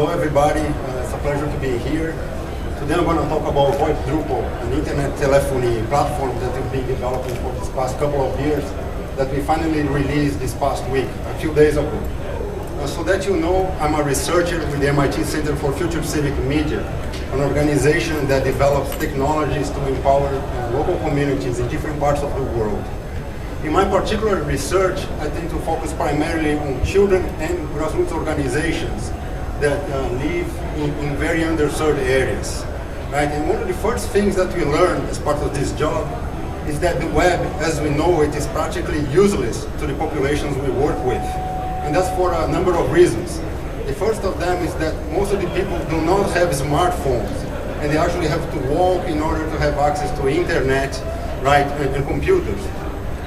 Hello everybody, it's a pleasure to be here. Today I'm going to talk about VoIP Drupal, an internet telephony platform that we've been developing for this past couple of years that we finally released this past week, a few days ago. So that you know, I'm a researcher with the MIT Center for Future Civic Media, an organization that develops technologies to empower local communities in different parts of the world. In my particular research, I tend to focus primarily on children and grassroots organizations that live in very underserved areas. Right? And one of the first things that we learned as part of this job is that the web, as we know it, is practically useless to the populations we work with. And that's for a number of reasons. The first of them is that most of the people do not have smartphones, and they actually have to walk in order to have access to internet, right, and computers.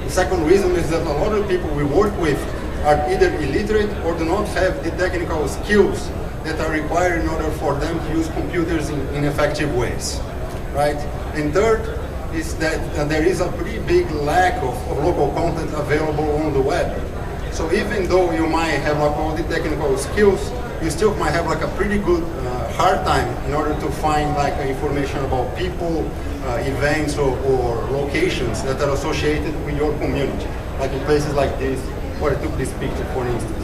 The second reason is that a lot of people we work with are either illiterate or do not have the technical skills that are required in order for them to use computers in effective ways, right? And third is that there is a pretty big lack of local content available on the web. So even though you might have all the technical skills, you still might have a pretty good hard time in order to find information about people, events or locations that are associated with your community, like in places like this, where I took this picture, for instance.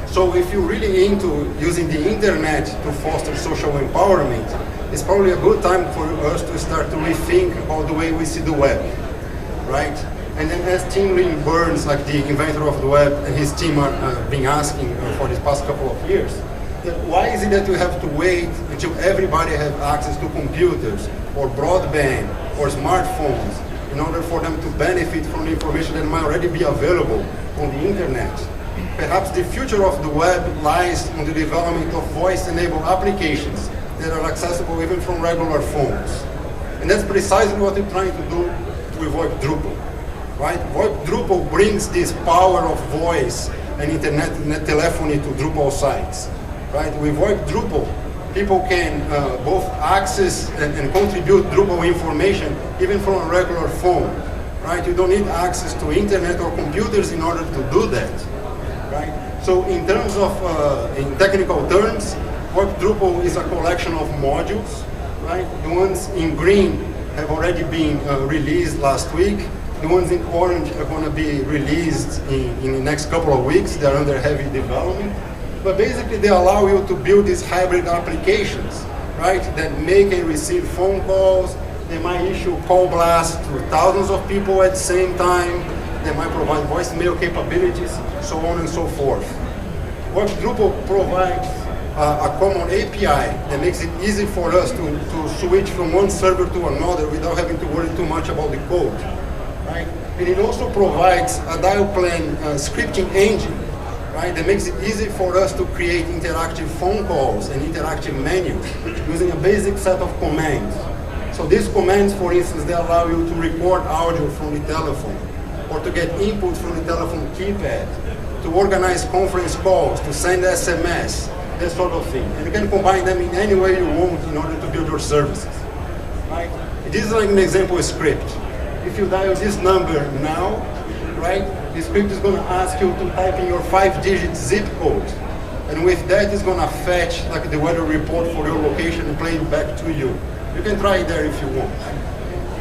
So if you're really into using the internet to foster social empowerment, it's probably a good time for us to start to rethink about the way we see the web, right? And then as Tim Burd, like the inventor of the web, and his team have been asking for this past couple of years, why is it that we have to wait until everybody has access to computers or broadband or smartphones in order for them to benefit from the information that might already be available on the internet? Perhaps the future of the web lies on the development of voice-enabled applications that are accessible even from regular phones. And that's precisely what we're trying to do with VoIP Drupal. Right? VoIP Drupal brings this power of voice and internet telephony to Drupal sites. Right? With VoIP Drupal, people can both access and contribute Drupal information even from a regular phone. Right? You don't need access to internet or computers in order to do that. Right? So in terms of, in technical terms, VoIP Drupal is a collection of modules. Right? The ones in green have already been released last week. The ones in orange are going to be released in the next couple of weeks. They're under heavy development. But basically, they allow you to build these hybrid applications, right, that make and receive phone calls. They might issue call blasts to thousands of people at the same time. They might provide voicemail capabilities, so on and so forth. VoIP Drupal provides a common API that makes it easy for us to switch from one server to another without having to worry too much about the code. Right? And it also provides a dial plan scripting engine, right, that makes it easy for us to create interactive phone calls and interactive menus using a basic set of commands. So these commands, for instance, they allow you to record audio from the telephone, or to get input from the telephone keypad, to organize conference calls, to send SMS, that sort of thing. And you can combine them in any way you want in order to build your services. Right? This is like an example script. If you dial this number now, right, the script is going to ask you to type in your 5-digit zip code. And with that, it's going to fetch the weather report for your location and play it back to you. You can try it there if you want.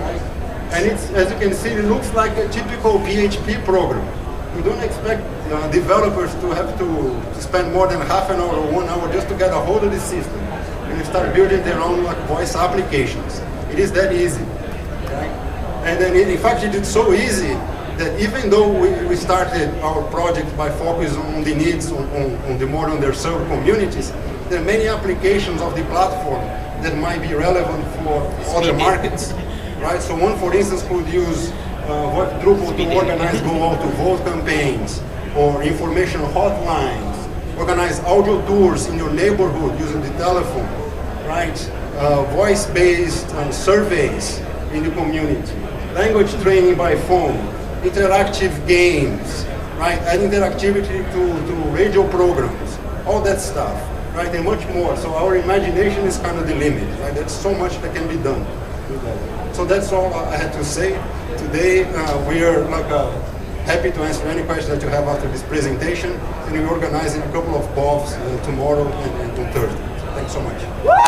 Right? And it's, as you can see, it looks like a typical PHP program. We don't expect developers to have to spend more than half an hour or 1 hour just to get a hold of the system and start building their own voice applications. It is that easy. Right? And then, in fact, it is so easy that even though we started our project by focusing on the needs on the more underserved communities, there are many applications of the platform that might be relevant for other markets. Right? So one, for instance, could use VoIP Drupal to organize go-out-to-vote campaigns, or information hotlines, organize audio tours in your neighborhood using the telephone, right? Voice-based surveys in the community, language training by phone, interactive games, right? Add interactivity to radio programs, all that stuff, right? And much more. So our imagination is kind of the limit, right? There's so much that can be done with that. So that's all I had to say. Today we are happy to answer any questions that you have after this presentation, and we're organizing a couple of BOVs tomorrow and on Thursday. So thanks so much.